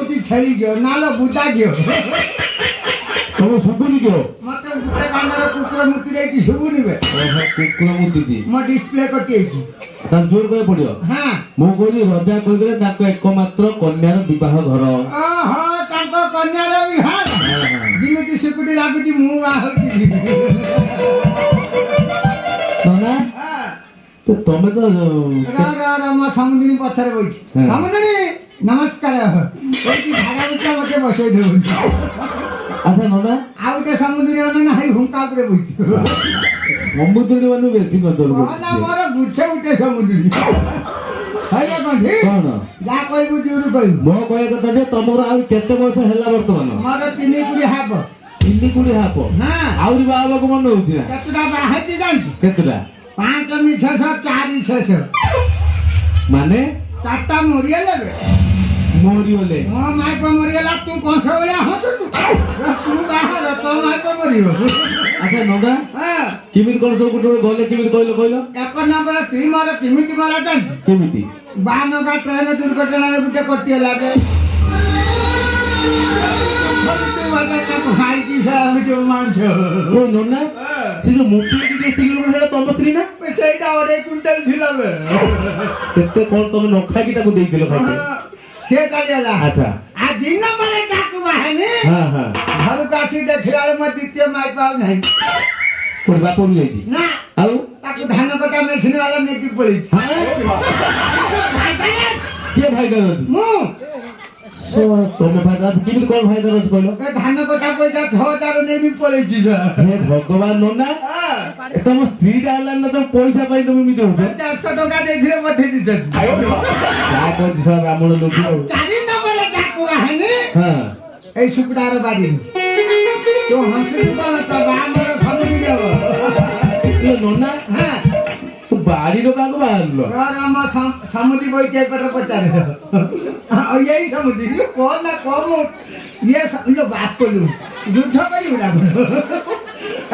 କହୁଛି ଛେଳି ଘିଅ ନାଲୋ ବୁଦା ଘିଅ ତମେ ଶୁଭୁନି କିଅ ମତେ ଗୋଟେ କାନରେ କୁକୁର ମୁତି ଦେଇଛି ଶୁଭୁନି ବେ କୁକୁର ମୁତିଛି ମୋ ଡିସପ୍ଲେ କଟିଯାଇଛି ତା ଜୋର କହେ ପଡିବ ହଁ ମୁଁ କହୁଛି ରଜା କହିଲେ ତାଙ୍କ ଏକମାତ୍ର କନ୍ୟାର ବିବାହ ଘର ଓହୋ ତାଙ୍କ କନ୍ୟାର ବିବାହ ଯେମିତି ସୁକୁଟି ଲାଗୁଛି ମୁଁ ବାହା ହଉଛି ନା ତମେ ତ ମୋ ସମୁଦ୍ରୀ ପଛରେ ବଇଛି ସମୁଦ୍ରୀ ନମସ୍କାର ଏଇଠି ଝାଡ଼ା ବୁଟା ମତେ ବସେଇ ଦେଉନି ଆଚ୍ଛା ନନା ଆଉ ଗୋଟେ ସମୁଦ୍ରୀ ମାନେ ନାହିଁ ହୁଙ୍କା ଉପରେ ବଇଛି ସମୁଦ୍ରୀ ମାନେ ବେଶୀ ନଜର ନା ମୋର ଗୁଚ୍ଛେ ଗୋଟେ ସମୁଦ୍ରୀ କଣ ଯାହା କହିବୁ ଜୋରୁ କହିବୁ ମୋ କହିବା କଥା ଯେ ତମର ଆଉ କେତେ ବୟସ ହେଲା ବର୍ତ୍ତମାନ ମୋର 3 କୁଡ଼ି ହାପ 3 କୁଡ଼ି ହାପ ଆହୁରି ବାହା ହେବାକୁ ମନେ ହଉଛି ନା କେତେଟା ବାହା ହେଇଛି ଜାଣିଛୁ କେତେଟା 5 ମିଶେଷ 4 ଶେଷ ମାନେ 4ଟା ମରିଗଲେ ମରିଗଲେ ମୋ ମାଇପ ମରିଗଲା ତୁ କଂସ ଭଳିଆ ହସୁଛୁ ତୁ ବାହାର ତୋ ମାଇପ ମରିବ ଆଚ୍ଛା ନଣ୍ଡା କେମିତି କଣ ସବୁ ଗୋଟେ ଗଲେ କେମିତି କହିଲ କହିଲ 1 ନମ୍ବର ତୁଇ ମୋର କେମିତି ଗଲା ଜାଣିଛୁ କେମିତି ବାନଗା ଟ୍ରେନ ଦୁର୍ଘଟଣାରେ ଗୋଟେ କଟିଗଲା ବେ ଖାଇକି ଯୋଉ ମାଂସ ଓ ନଣ୍ଡା ସେ ଯୋଉ ମୁକ୍ତି ସ୍ତ୍ରୀ ଲୋକ ସେଇଟା ତମ ସ୍ତ୍ରୀ ନା ସେଇଟା 2.5 କୁଇଣ୍ଟାଲ ଥିଲା ବେ କେତେ କଣ ତମେ ନ ଖାଇକି ତାକୁ ଦେଇଥିଲ ଖାଇକି ସେ ଚାଲିଗଲା ଆଚ୍ଛା ଆ 2 ନମ୍ବରରେ ଯାକୁ ବାହାନି ଘରକୁ ଆସି ଦେଖିଲା ବେଳେ ମୋ ଦ୍ୱିତୀୟ ମାଇପ ଆଉ ନାହିଁ କୋଉ ବାପରୁ ଯାଇଛି ନା ଆଉ ତାକୁ ଧାନ କଟା ମେସିନ ବାଲା ନେଇକି ପଳେଇଛି କିଏ ଭାଇଦାର ଅଛି ମୁଁ ତମେ ଭାଇଦାର ଅଛି କେମିତି କଣ ଭାଇଦାର ଅଛି କହିଲ ଧାନ କଟା ପଇସା 6000 ନେଇକି ପଳେଇଛି ହେ ଭଗବାନ ନନା ତମ ସ୍ତ୍ରୀଟା ହେଲାନି ନା ତମ ପଇସା ପାଇଁ ତମେ ଏମିତି ହଉଛ 400 ଟଙ୍କା ଦେଇଥିଲେ ପଠେଇ ଦେଇଥାନ୍ତି ଯାହା କହୁଛି ସାର୍ ବ୍ରାହ୍ମଣ ଲୋକ 4 ନମ୍ବରରେ ଯାକୁ ବାହାନି ଏଇ ସୁକୁଟାର ବାଡ଼ି ତୁ ହସୁଛୁ କଣ ତ ବାହାଘର ସମୁଦ୍ରୀ ହବ ନନା ତୁ ବାଡ଼ିର କାହାକୁ ବାହାରିଲ ମୋ ସମୁଦ୍ରୀ ବଇଛି ଏପଟେ ପଚାରେ ଏଇ ସମୁଦ୍ରୀ କଣ ନା କମ ଇଏ ବାପଲୁ ଯୁଦ୍ଧ କରିବୁ ନା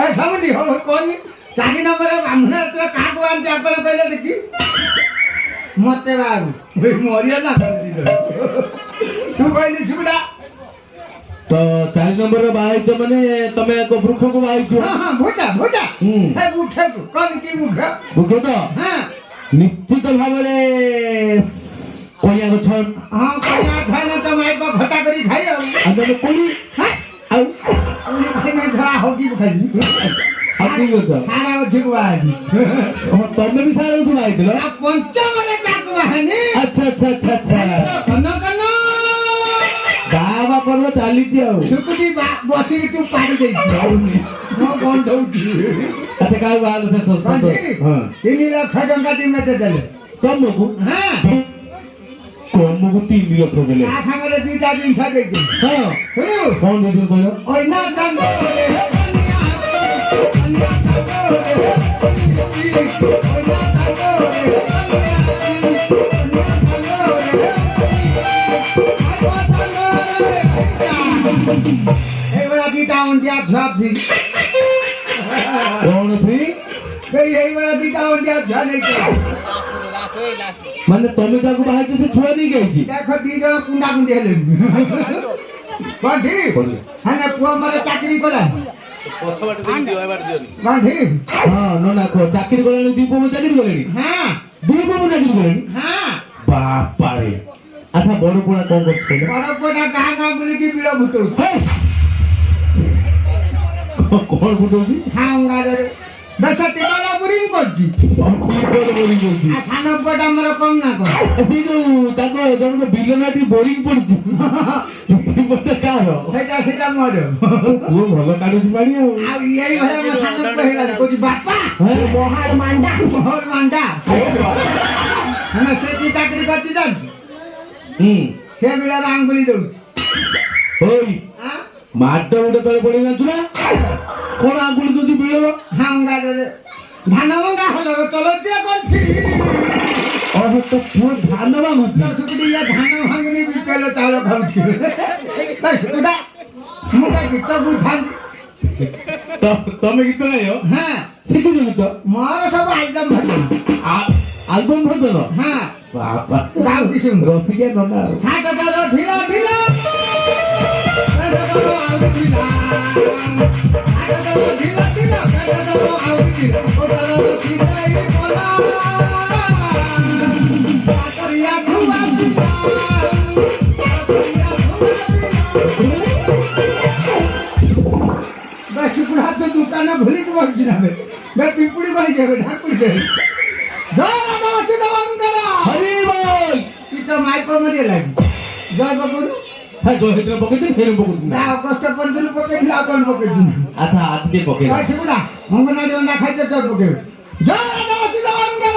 ଏ ସମୁଦ୍ରୀ ହଉ କହନି 4 ନମ୍ବର ବ୍ରାହ୍ମଣ କାହାକୁ ଆଣନ୍ତି ଆପଣ କହିଲେ ଦେଖି ମତେ ବାହାରୁ ମରିଆ ନା ତୁ କହିଲି ସୁକୁଟା ତ 4 ନମ୍ବରରେ ବାହା ହେଇଛ ମାନେ ତମେ ଏକ ବୃକ୍ଷକୁ ବାହା ହେଇଛ ଭୋଜା ଭୋଜା ବୃକ୍ଷକୁ କଣ କି ବୃକ୍ଷ ବୃକ୍ଷ ତ ନିଶ୍ଚିତ ଭାବରେ କଇଆ ଗଛ କଇଆ ଗଛ ତ ମାଇପ ଘଟା କରି ଖାଇ ଆଉ ତମେ କୋଳି ଆଉ ଖାଇନା ଝଡ଼ା ହକି ଖାଇଲି ହାପି ଗଛ ସାରା ଗଛକୁ ବାହାରି ତମେ ବି ସାରା ଗଛ ବାହା ହେଇଥିଲ ପଞ୍ଚମରେ ଯାକୁ ବାହାନି ଆଚ୍ଛା ଆଚ୍ଛା ଆଚ୍ଛା ଆଚ୍ଛା କନ କନ ବାବା ପର୍ବ ଚାଲିଛି ଆଉ ସୁକୁଟି ବସିକି ତୁ ପାଡ଼ି ଦେଇଛୁ ମୁଁ ବନ୍ଦ ହଉଛି ଆଚ୍ଛା କାହାକୁ ବାହାରିଲ ଶେଷ 3 ଲକ୍ଷ ଟଙ୍କା ଟି ମତେ ଦେଲେ ତମକୁ ତମକୁ 3 ଲକ୍ଷ ଦେଲେ ତା ସାଙ୍ଗରେ 2ଟା ଜିନିଷ ଦେଇଥିଲି ଶୁଣୁ କଣ ଦେଇଥିଲ କହିଲ ଓଇନା ଚାନ୍ଦ এইবেলা 2টা অন্ডিয়া ঝুয়া ফ্রি କଣ ଫ୍ରି এইবেলা 2টা অন্ডিয়া ঝুয়া নেই ମାନେ ତମେ ଯାହାକୁ ବାହା ହେଇଛ ସେ ଛୁଆ ନେଇକି ଆଇଛି ଦେଖ 2 ଜଣ କୁଣ୍ଡା କୁଣ୍ଡି ହେଲେନି କଣ ଠିକ ମାନେ ପୁଅ ମୋର ଚାକିରି କଲାନି କଣ ଠିକ ନା ଚାକିରି କଲାଣି 2 ପୁଅ ଚାକିରି କଲେଣି 2 ପୁଅ ଚାକିରି କଲେଣି ବାପାରେ ଆଚ୍ଛା ବଡ ପୁଅଟା କଣ କରୁଛି କହିଲ ବଡ ପୁଅଟା ଗାଁ ଗାଁ ବୁଲିକି ବିଳ ଫୁଟଉଛି କଣ ଫୁଟଉଛି ଗାଁରେ ବେଶ ଟିକଲା ବୋରିଂ କରୁଛି ସାନ ପୁଅଟା ଆମର କମ ନା କଣ ସେଇ ଯୋଉ ତାଙ୍କ ଜଣଙ୍କ ବିଲନାଟି ବୋରିଂ ପଡିଛି ସେଇଟା ମୋର ପୁଅ ଭଲ କାଢୁଛି ପାଣି ଆଉ ଏଇ ଭଳିଆ ମୋ ସାନ ପୁଅ ହେଇଗଲା କହୁଛି ବାପା ମହାଳ ମାଣ୍ଡା ସେ କି ଚାକିରି କରିଛି ଜାଣିଛୁ ସେ ବିଲରେ ଆଙ୍ଗୁଳି ଦଉଛି ମାଟ ଗୋଟେ ତଳେ ପଡି ଜାଣିଛୁ ନା କଣ ଆଙ୍ଗୁଳି ଦଉଛି ବିଲର ଧାନ ଭଙ୍ଗା ହଲର ଚଲଉଛି ତ ପୁଅ ଧାନ ଭାଙ୍ଗୁଛି ସୁକୁଟି ଧାନ ଭାଙ୍ଗୁନି ବିପେଲ ଚାଉଳ ଖାଉଛି ସୁକୁଟା ମୁଁ ତା ଗୀତ ବୁଝାନ୍ତି ତମେ ଗୀତ ଗାଇବ ଶିଖୁଛ ଗୀତ ମୋର ସବୁ ଆଇଟମ ଭଜନ ଆଲବମ ଭଜନ বাবা গাউতি শুন রসিকিয়া ননা সাত দর ঢিলা ঢিলা সাত দর আউলি ঢিলা সাত দর ঢিলা ঢিলা সাত দর আউলি ঢিলা ও দর ঢিলাই বলা কাকরিয়া ধুয়া দিলা কাকরিয়া ধুয়া দিলা বেশি পুরা তো দোকানে ভুলিতে পারছি না বে পিপুড়ি করে যাবে ঢাকুড়ি দেবে জয় রাজা বসিত মঙ্গল হরি বল তো মাইক মরিয়ে লাগি জয় বাবু হ্যাঁ জয় হেতরা পকে দিন হেরম পকে দিন না কষ্ট পন্দিল পকে দিলা কোন পকে দিন আচ্ছা আদিতে পকে ওই সেগুলা মঙ্গনাড়ি অন্ডা খাইতে তোর পকে জয় রাজা বসিত মঙ্গল